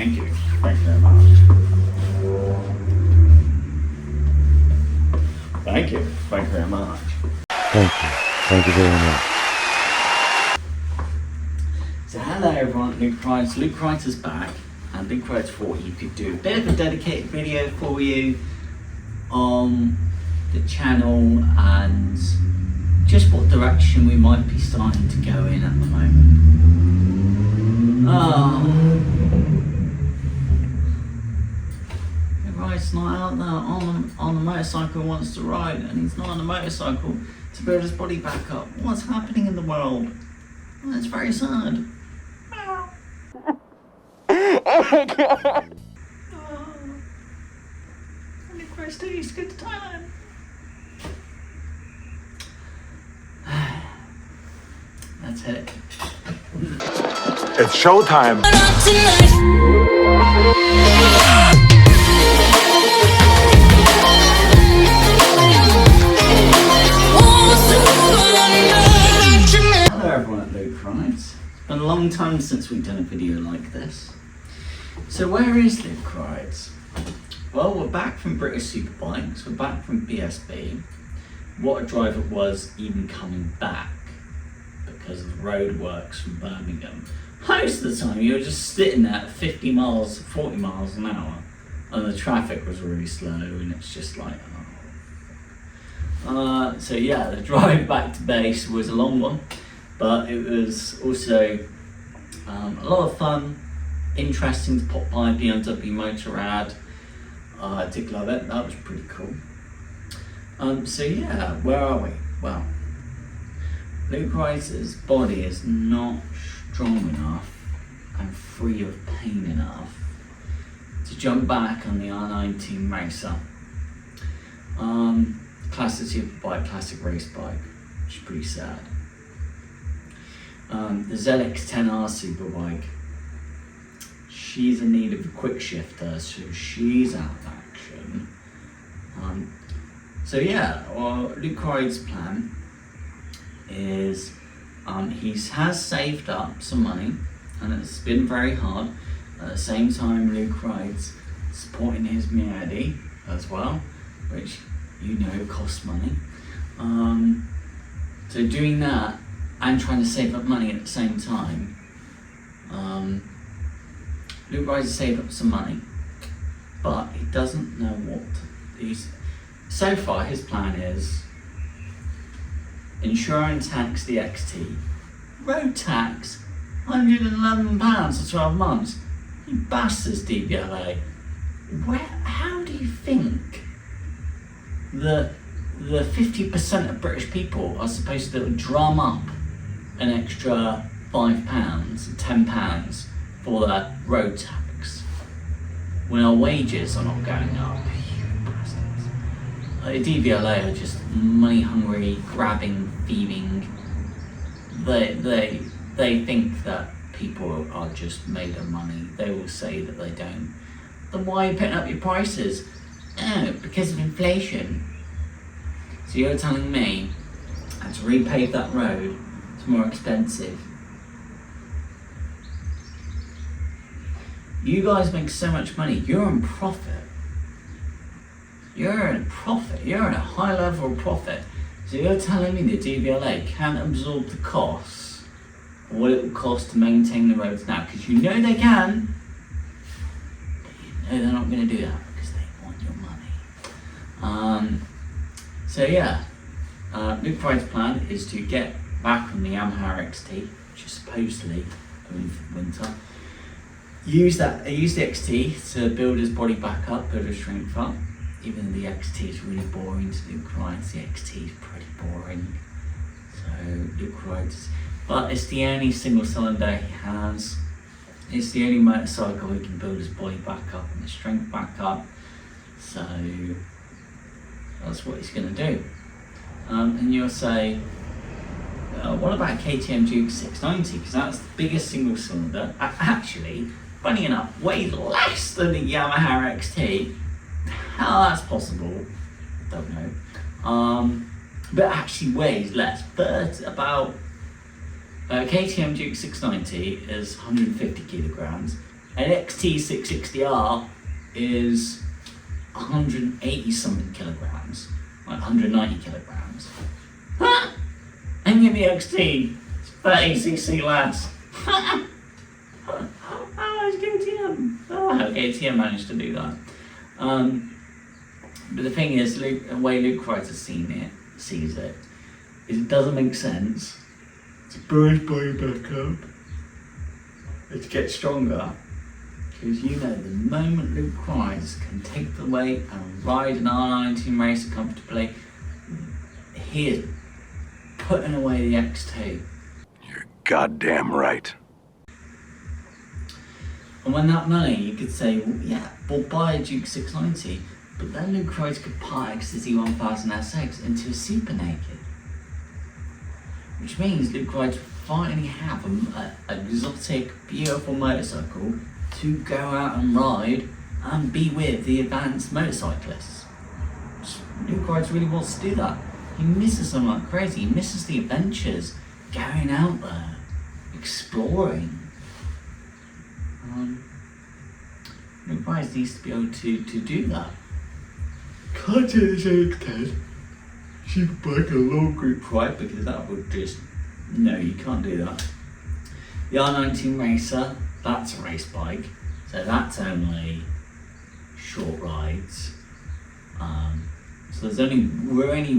Thank you. Thank you very much. Thank you. Thank you very much. Thank you. Thank you very much. So hello everyone, Luke Wright. Luke Wright is back, and Luke Wright thought he could do a bit of a dedicated video for you on the channel and just what direction we might be starting to go in at the moment. Wright's not out there on the motorcycle, wants to ride, and he's not on a motorcycle to build his body back up. What's happening in the world? Well, it's very sad. Oh my god! Only Christ East, good to Thailand. That's it. It's showtime! Hello everyone at Luke Wright. It's been a long time since we've done a video like this. So where is Luke Wright? Well, we're back from British SuperBikes, we're back from BSB. What a drive it was even coming back because of the roadworks from Birmingham. Most of the time you were just sitting there at 50 miles, 40 miles an hour and the traffic was really slow and it's just like, so yeah, the drive back to base was a long one, but it was also a lot of fun, interesting to pop by BMW Motorrad. I did love it, that was pretty cool. So yeah, where are we? Well, Luke Wright's body is not strong enough and free of pain enough to jump back on the R19 Racer. Classic superbike, classic race bike, which is pretty sad. The ZX10R superbike, she's in need of a quick shifter, so she's out of action. So yeah, well, Luke Wright's plan is he has saved up some money, and it's been very hard. At the same time, Luke Wright's supporting his Meeyaradee as well, which you know costs money. So doing that and trying to save up money at the same time, Luke Wright has saved up some money, but he doesn't know what he's. So far, his plan is insurance tax the XT, road tax £111 for 12 months. You bastards, DVLA. How do you think that the 50% of British people are supposed to drum up an extra £5, £10 for their road tax when our wages are not going up? You bastards. The DVLA are just money hungry, grabbing, thieving. They think that people are just made of money. They will say that they don't. Then why are you putting up your prices? Oh, because of inflation. So you're telling me that to repave that road is more expensive? You guys make so much money, you're in profit. You're in profit, you're in a high level of profit. So you're telling me the DVLA can't absorb the costs of what it will cost to maintain the roads now, because you know they can, but you know they're not going to do that because they want your money. So yeah, Luke Wright's plan is to get back on the Yamaha XT, which is supposedly going for winter. Use the XT to build his body back up, build his strength up. Even though the XT is really boring to Luke Wright, the XT is pretty boring. So Luke Wright's, but it's the only single cylinder he has. It's the only motorcycle he can build his body back up and his strength back up. So that's what he's going to do. And you'll say, what about KTM Duke 690? Because that's the biggest single cylinder. Actually, funny enough, weighs less than the Yamaha XT. How that's possible, don't know. But actually weighs less. But about KTM Duke 690 is 150 kilograms. An XT660R is 180 something kilograms, like 190 kilograms. Huh? And give me XT, it's 30cc less. How KTM managed to do that. But the thing is, the way Luke Wright has sees it, is it doesn't make sense to burn his body back up and to get stronger. Because you know, the moment Luke Wright can take the weight and ride an R19 racer comfortably, he is putting away the X2. You're goddamn right. And when that money, you could say, well, yeah, we'll buy a Duke 690, but then Luke Wright could part X the Z1000 SX into a Super Naked. Which means Luke Wright would finally have an exotic, beautiful motorcycle to go out and ride and be with the advanced motorcyclists. Luke Wright really wants to do that. He misses them like crazy. He misses the adventures, going out there, exploring. Luke Wright needs to be able to do that. Can't do the same extent. Superbike a long group ride, because that would just, no, you can't do that. The R19 Racer, that's a race bike, so that's only short rides. So there's only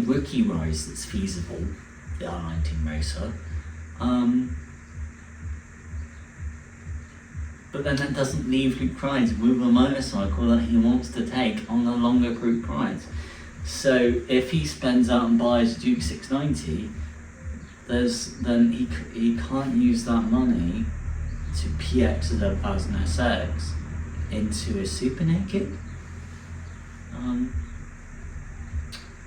rookie rides that's feasible, the R19 Racer. But then that doesn't leave Luke Wright with a motorcycle that he wants to take on the longer group rides. So if he spends out and buys a Duke 690, then he can't use that money to PX the 1000 SX into a Super Naked.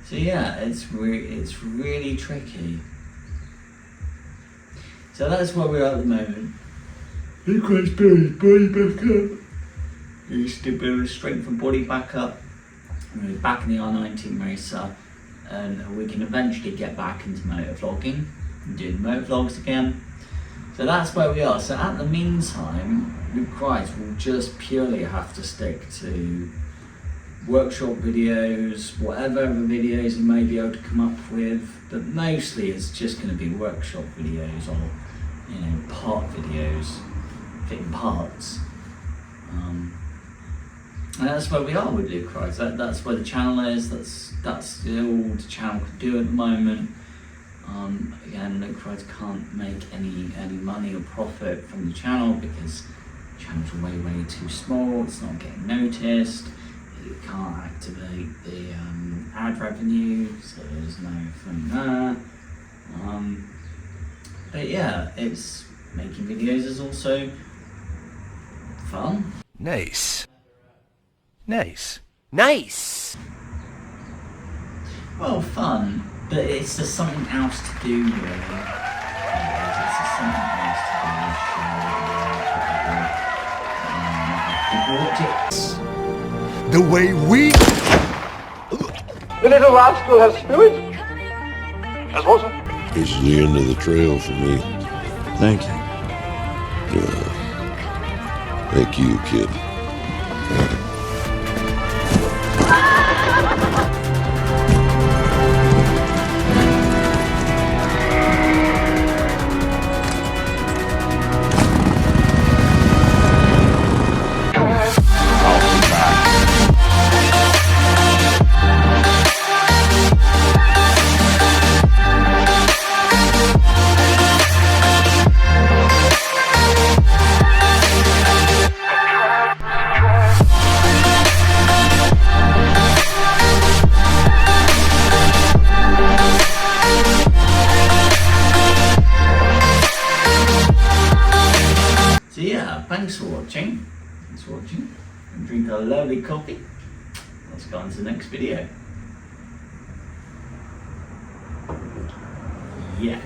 So yeah, it's really tricky. So that's where we're at the moment. Luke Wright's building his body back up. He's to build his strength and body back up. And we're back in the R19 Racer, and we can eventually get back into motovlogging and doing motovlogs again. So that's where we are. So at the meantime, Luke Wright will just purely have to stick to workshop videos, whatever other videos he may be able to come up with, but mostly it's just going to be workshop videos or, you know, part videos, fitting parts. And that's where we are with Luke Wright. That's where the channel is. That's all the channel can do at the moment. Again, Luke Wright can't make any money or profit from the channel because the channel's way too small. It's not getting noticed. It can't activate the ad revenue, so there's no thing there. But yeah, it's making videos is also fun. Nice. Nice. Well, fun, but it's just something else to do, really. It's just something else to do. The way we... The little rascal has spirit. As was it? This is the end of the trail for me. Thank you. Thank you, kid. So yeah, thanks for watching. And drink a lovely coffee. Let's go on to the next video. Yeah.